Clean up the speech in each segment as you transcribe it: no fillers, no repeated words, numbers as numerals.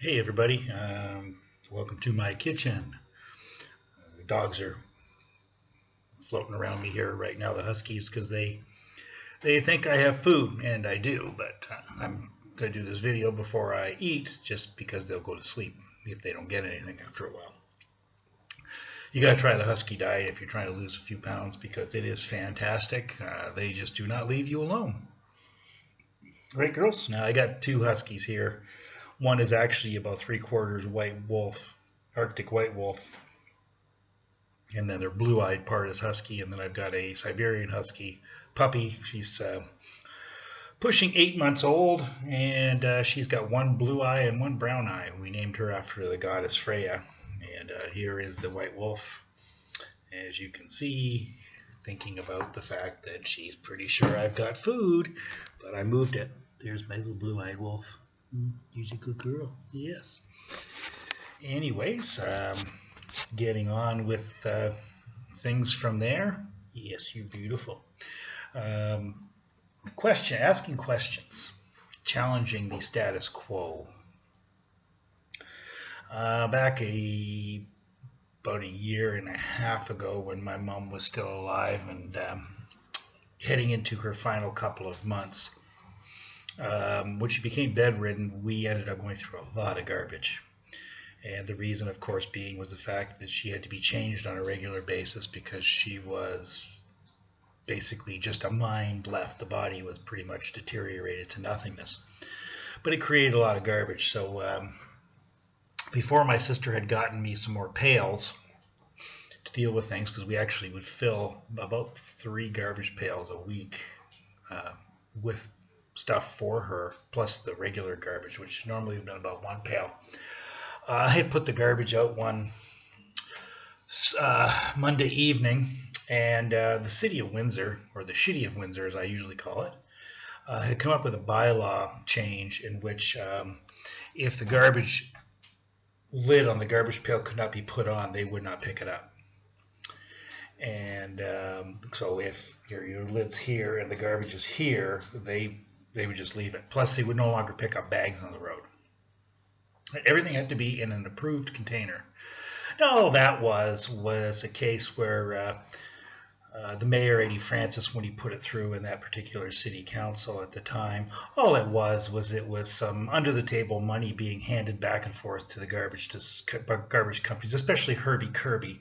Hey everybody, welcome to my kitchen. The dogs are floating around me here right now, the Huskies, because they think I have food, and I do, but I'm going to do this video before I eat just because they'll go to sleep if they don't get anything after a while. You got to try the Husky diet if you're trying to lose a few pounds because it is fantastic. They just do not leave you alone. Right, girls? Now I got two Huskies here. One is actually about 3/4 white wolf, Arctic white wolf, and then their blue-eyed part is husky, and then I've got a Siberian husky puppy. She's pushing 8 months old, and she's got one blue eye and one brown eye. We named her after the goddess Freya, and here is the white wolf. As you can see, thinking about the fact that she's pretty sure I've got food, but I moved it. There's my little blue-eyed wolf. You're a good girl. Yes. Anyways, getting on with things from there. Yes, you're beautiful. Asking questions, challenging the status quo. Back about a year and a half ago, when my mom was still alive and heading into her final couple of months, when she became bedridden, we ended up going through a lot of garbage. And the reason, of course, was the fact that she had to be changed on a regular basis because she was basically just a mind left. The body was pretty much deteriorated to nothingness. But it created a lot of garbage. So before my sister had gotten me some more pails to deal with things, because we actually would fill about 3 garbage pails a week with stuff for her, plus the regular garbage, which normally would have been about 1 pail. I had put the garbage out one Monday evening, and the city of Windsor, or the shitty of Windsor as I usually call it, had come up with a bylaw change in which if the garbage lid on the garbage pail could not be put on, they would not pick it up. And so if your lid's here and the garbage is here, they would just leave it. Plus, they would no longer pick up bags on the road. Everything had to be in an approved container. Now, all that was a case where the mayor, Eddie Francis, when he put it through in that particular city council at the time, all it was some under-the-table money being handed back and forth to the garbage companies, especially Herbie Kirby,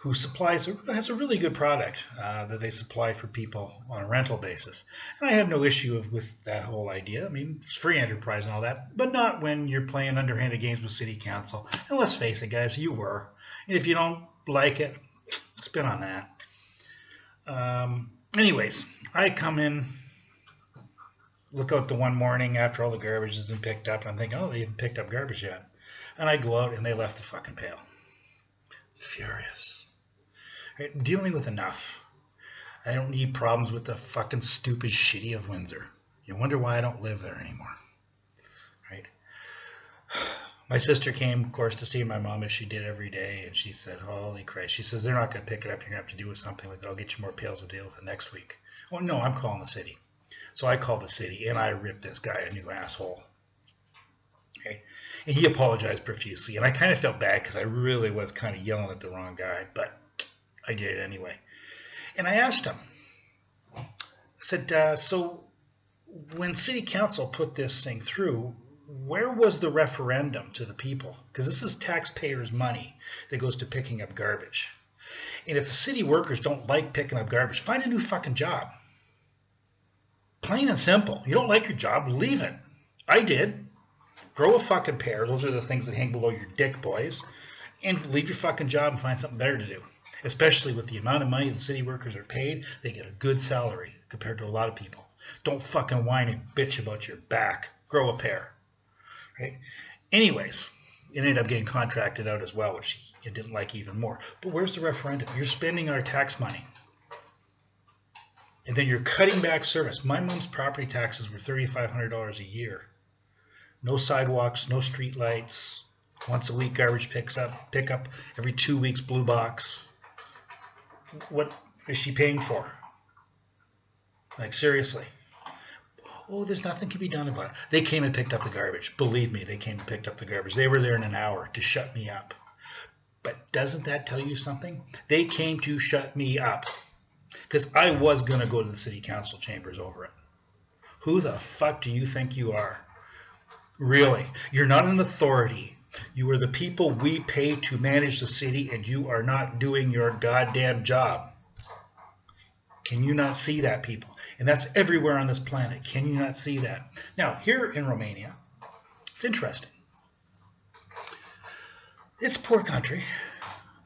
who has a really good product that they supply for people on a rental basis. And I have no issue with that whole idea. I mean, it's free enterprise and all that, but not when you're playing underhanded games with city council. And let's face it, guys, you were. And if you don't like it, spin on that. Anyways, I come in, look out the one morning after all the garbage has been picked up, and I'm thinking, oh, they haven't picked up garbage yet. And I go out, and they left the fucking pail. Furious. Right? Dealing with enough. I don't need problems with the fucking stupid shitty of Windsor. You wonder why I don't live there anymore. Right? My sister came, of course, to see my mom as she did every day, and she said, holy Christ. She says, they're not going to pick it up. You're going to have to do something with it. I'll get you more pails. We'll deal with it next week. Well, no, I'm calling the city. So I called the city, and I ripped this guy a new asshole. Okay? And he apologized profusely, and I kind of felt bad because I really was kind of yelling at the wrong guy, but I did it anyway. And I asked him, I said, so when city council put this thing through, where was the referendum to the people? Because this is taxpayers' money that goes to picking up garbage. And if the city workers don't like picking up garbage, find a new fucking job. Plain and simple. You don't like your job, leave it. I did. Grow a fucking pair. Those are the things that hang below your dick, boys. And leave your fucking job and find something better to do. Especially with the amount of money the city workers are paid, they get a good salary compared to a lot of people. Don't fucking whine and bitch about your back. Grow a pair. Right? Anyways, it ended up getting contracted out as well, which you didn't like even more. But where's the referendum? You're spending our tax money. And then you're cutting back service. My mom's property taxes were $3,500 a year. No sidewalks, no street lights. Once a week garbage pickup. Every 2 weeks blue box. What is she paying for? Like, seriously. Oh, there's nothing can be done about it. They came and picked up the garbage. Believe me, they came and picked up the garbage. They were there in an hour to shut me up. But doesn't that tell you something? They came to shut me up because I was going to go to the city council chambers over it. Who the fuck do you think you are? Really? You're not an authority. You are the people we pay to manage the city, and you are not doing your goddamn job. Can you not see that, people? And that's everywhere on this planet. Can you not see that? Now, here in Romania, it's interesting. It's a poor country.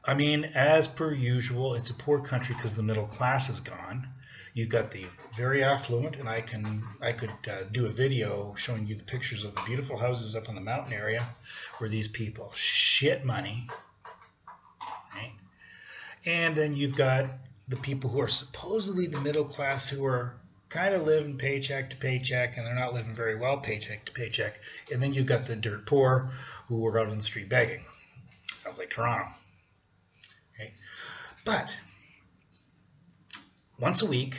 I mean, as per usual, it's a poor country because the middle class is gone. You've got the very affluent, and I could do a video showing you the pictures of the beautiful houses up in the mountain area where these people shit money. Right? And then you've got the people who are supposedly the middle class who are kind of living paycheck to paycheck, and they're not living very well paycheck to paycheck. And then you've got the dirt poor who are out on the street begging. Sounds like Toronto. Okay? But once a week,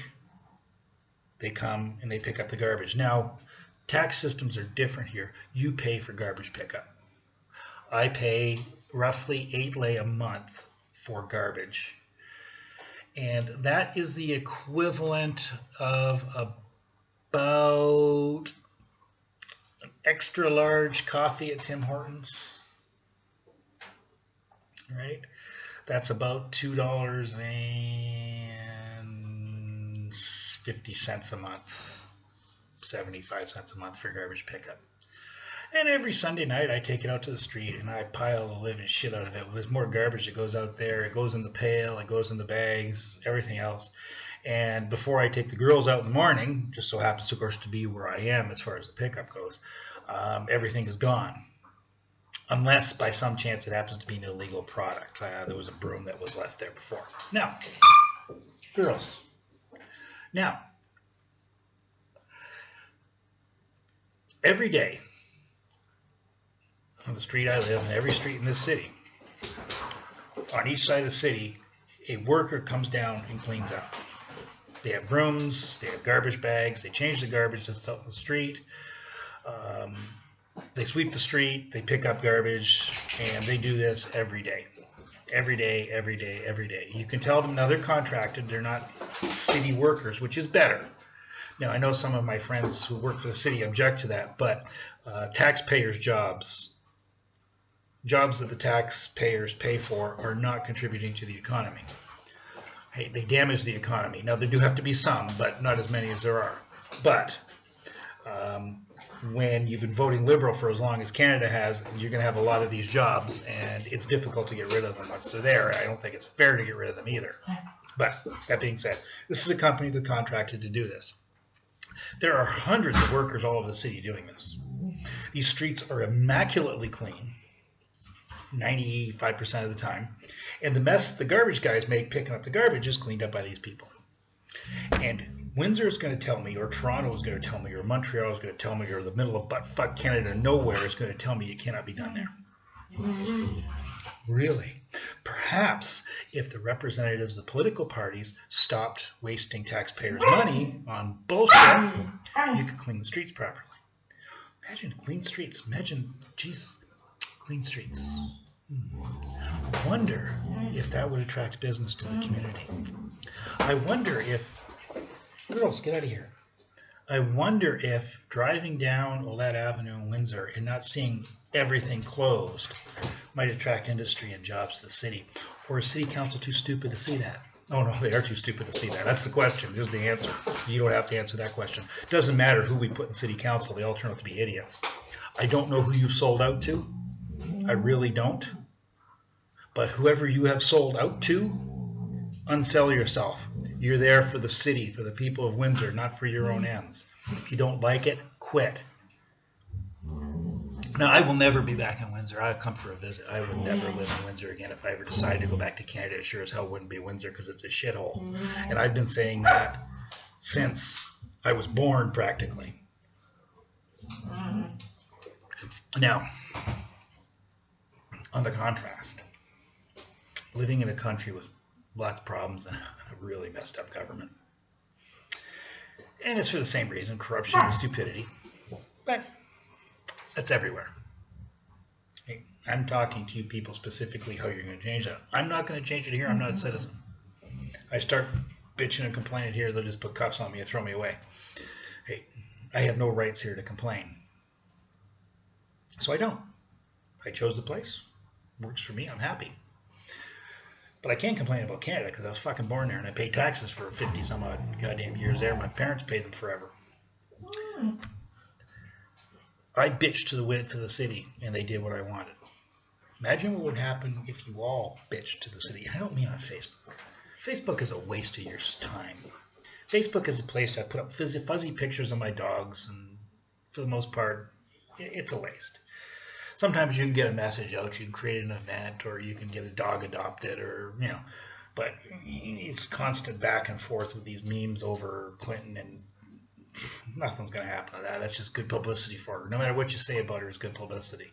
they come and they pick up the garbage. Now, tax systems are different here. You pay for garbage pickup. I pay roughly 8 lei a month for garbage. And that is the equivalent of about an extra large coffee at Tim Hortons. Right? That's about $2.50 a month, 75 cents a month for garbage pickup. And every Sunday night I take it out to the street and I pile the living shit out of it. There's more garbage that goes out there. It goes in the pail, it goes in the bags, everything else. And before I take the girls out in the morning, just so happens, of course, to be where I am as far as the pickup goes, everything is gone. Unless by some chance it happens to be an illegal product. There was a broom that was left there before. Now, girls. Now, every day on the street I live, and every street in this city, on each side of the city, a worker comes down and cleans up. They have brooms, they have garbage bags, they change the garbage that's out in the street. They sweep the street, they pick up garbage, and they do this every day. Every day, every day, every day. You can tell them now they're contracted, they're not city workers, which is better. Now, I know some of my friends who work for the city object to that, but taxpayers' jobs that the taxpayers pay for are not contributing to the economy. Hey, they damage the economy. Now, there do have to be some, but not as many as there are. But when you've been voting Liberal for as long as Canada has, you're going to have a lot of these jobs, and it's difficult to get rid of them once they're there. I don't think it's fair to get rid of them either. But that being said, this is a company that contracted to do this. There are hundreds of workers all over the city doing this. These streets are immaculately clean, 95% of the time, and the mess the garbage guys make picking up the garbage is cleaned up by these people. And Windsor is going to tell me, or Toronto is going to tell me, or Montreal is going to tell me, or the middle of butt-fuck Canada nowhere is going to tell me it cannot be done there. Really? Perhaps if the representatives of the political parties stopped wasting taxpayers' money on bullshit, you could clean the streets properly. Imagine clean streets. Imagine, geez, clean streets. Wonder if that would attract business to the community. I wonder if, girls, get out of here. I wonder if driving down Olette Avenue in Windsor and not seeing everything closed might attract industry and jobs to the city. Or is City Council too stupid to see that? Oh no, they are too stupid to see that. That's the question. There's the answer. You don't have to answer that question. It doesn't matter who we put in City Council. They all turn out to be idiots. I don't know who you've sold out to. I really don't. But whoever you have sold out to, unsell yourself. You're there for the city, for the people of Windsor, not for your own ends. If you don't like it, quit. Now, I will never be back in Windsor. I'll come for a visit. I would never live in Windsor again. If I ever decided to go back to Canada, it sure as hell wouldn't be Windsor because it's a shithole. And I've been saying that since I was born, practically. Now, on the contrast, living in a country with lots of problems and a really messed up government And it's for the same reason, corruption and stupidity. But that's everywhere. Hey, I'm talking to you people specifically how you're going to change that. I'm not going to change it here. I'm not a citizen. I start bitching and complaining here, they'll just put cuffs on me and throw me away. Hey, I have no rights here to complain. So I don't. I chose the place. Works for me. I'm happy. But I can't complain about Canada because I was fucking born there and I paid taxes for 50 some odd goddamn years there. My parents paid them forever. I bitched to the city and they did what I wanted. Imagine what would happen if you all bitched to the city. I don't mean on Facebook. Facebook is a waste of your time. Facebook is a place I put up fuzzy pictures of my dogs, and for the most part, it's a waste. Sometimes you can get a message out, you can create an event, or you can get a dog adopted, or, you know, but it's constant back and forth with these memes over Clinton, and nothing's going to happen to that. That's just good publicity for her. No matter what you say about her, it's good publicity.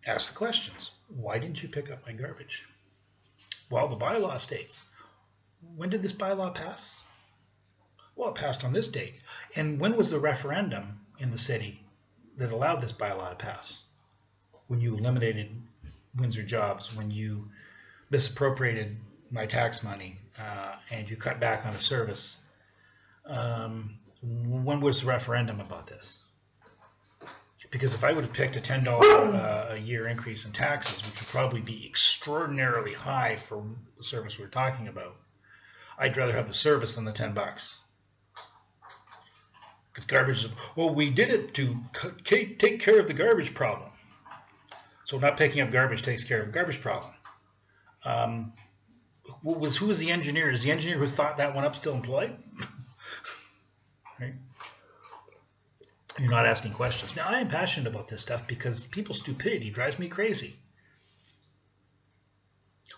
Ask the questions. Why didn't you pick up my garbage? Well, the bylaw states. When did this bylaw pass? Well, it passed on this date. And when was the referendum in the city that allowed this bylaw to pass? When you eliminated Windsor jobs, when you misappropriated my tax money, and you cut back on a service. When was the referendum about this? Because if I would have picked a $10 a year increase in taxes, which would probably be extraordinarily high for the service we're talking about, I'd rather have the service than the $10. Because garbage is, well, we did it to take care of the garbage problem. So not picking up garbage takes care of the garbage problem. Who was the engineer? Is the engineer who thought that one up still employed? Right? You're not asking questions. Now, I am passionate about this stuff because people's stupidity drives me crazy.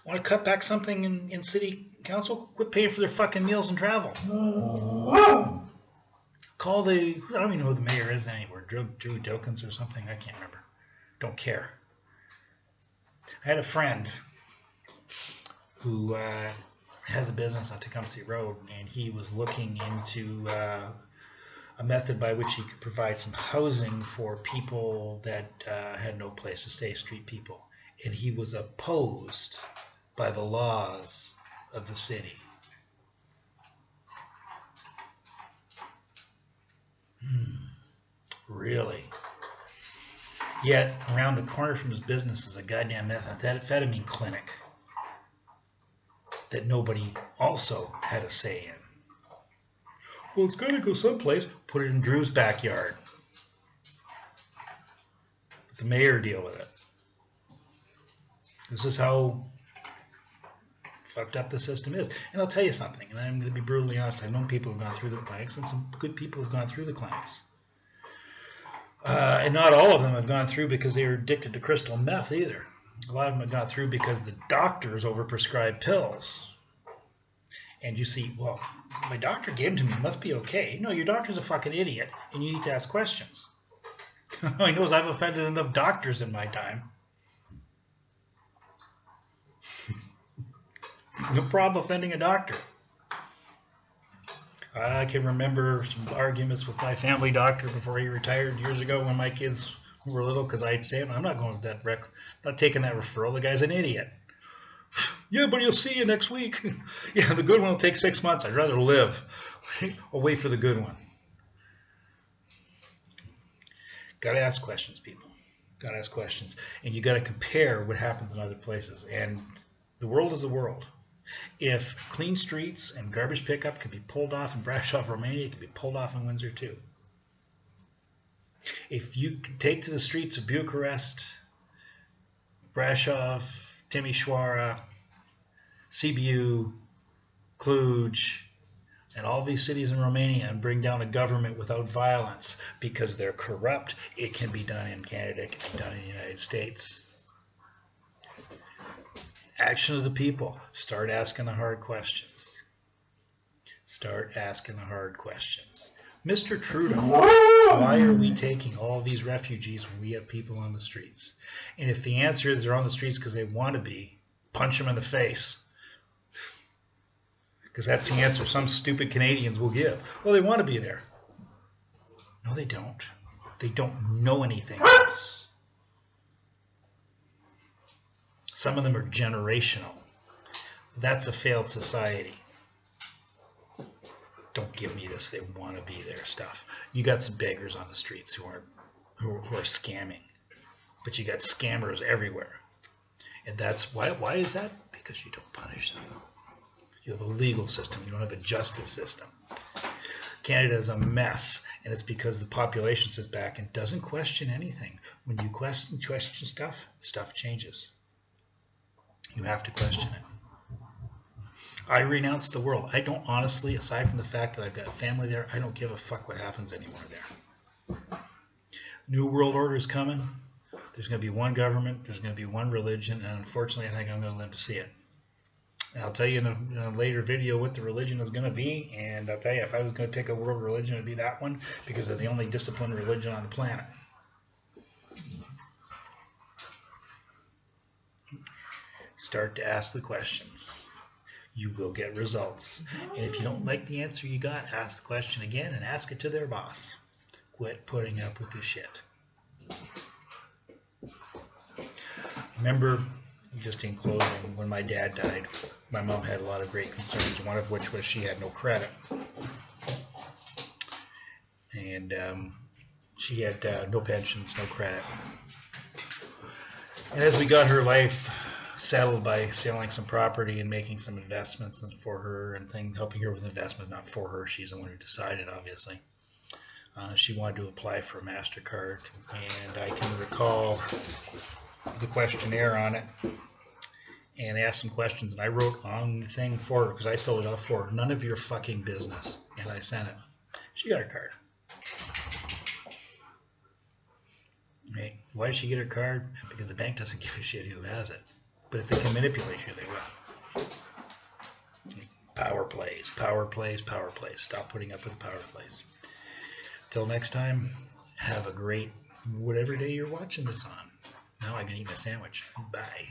Want to cut back something in city council? Quit paying for their fucking meals and travel. Call the, I don't even know who the mayor is anymore, Drew Dawkins or something, I can't remember. Don't care. I had a friend who has a business on Tecumseh Road, and he was looking into a method by which he could provide some housing for people that had no place to stay, street people. And he was opposed by the laws of the city. Really? Yet, around the corner from his business is a goddamn methamphetamine clinic that nobody also had a say in. Well, it's got to go someplace. Put it in Drew's backyard. Let the mayor deal with it. This is how fucked up the system is. And I'll tell you something, and I'm going to be brutally honest. I've known people who've gone through the clinics, and some good people who've gone through the clinics. And not all of them have gone through because they were addicted to crystal meth either. A lot of them have gone through because the doctors overprescribed pills. And you see, well, my doctor gave them to me, it must be okay. No, your doctor's a fucking idiot, and you need to ask questions. All I know is I've offended enough doctors in my time. No problem offending a doctor. I can remember some arguments with my family doctor before he retired years ago when my kids were little, because I'd say, I'm not going to that not taking that referral. The guy's an idiot. Yeah, but he'll see you next week. Yeah, the good one will take 6 months. I'd rather live. Or wait for the good one. Got to ask questions, people. Got to ask questions. And you got to compare what happens in other places. And the world is the world. If clean streets and garbage pickup can be pulled off in Brasov, Romania, it can be pulled off in Windsor too. If you can take to the streets of Bucharest, Brasov, Timișoara, Sibiu, Cluj, and all these cities in Romania and bring down a government without violence because they're corrupt, it can be done in Canada, it can be done in the United States. Action of the people. Start asking the hard questions. Start asking the hard questions. Mr. Trudeau, why are we taking all these refugees when we have people on the streets? And if the answer is they're on the streets because they want to be, punch them in the face. Because that's the answer some stupid Canadians will give. Well, they want to be there. No, they don't. They don't know anything else. Some of them are generational. That's a failed society. Don't give me this they want to be there stuff. You got some beggars on the streets who are scamming. But you got scammers everywhere. And that's why is that? Because you don't punish them. You have a legal system. You don't have a justice system. Canada is a mess, and it's because the population sits back and doesn't question anything. When you question stuff, stuff changes. You have to question it. I renounce the world. I don't honestly, aside from the fact that I've got family there, I don't give a fuck what happens anymore there. New world order is coming. There's going to be one government. There's going to be one religion, and unfortunately, I think I'm going to live to see it. And I'll tell you in a later video what the religion is going to be, and I'll tell you if I was going to pick a world religion, it would be that one, because they're the only disciplined religion on the planet. Start to ask the questions. You will get results. And if you don't like the answer you got, ask the question again and ask it to their boss. Quit putting up with this shit. Remember, just in closing, when my dad died, my mom had a lot of great concerns, one of which was she had no credit. And she had no pensions, no credit. And as we got her life settled by selling some property and making some investments for her and helping her with investments, not for her, she's the one who decided, obviously. She wanted to apply for a MasterCard, and I can recall the questionnaire on it and asked some questions, and I wrote on the thing for her because I filled it out for her. None of your fucking business. And I sent it. She got her card. Right? Why did she get her card? Because the bank doesn't give a shit who has it. But if they can manipulate you, they will. Power plays, power plays, power plays. Stop putting up with power plays. Till next time, have a great whatever day you're watching this on. Now I can eat my sandwich. Bye.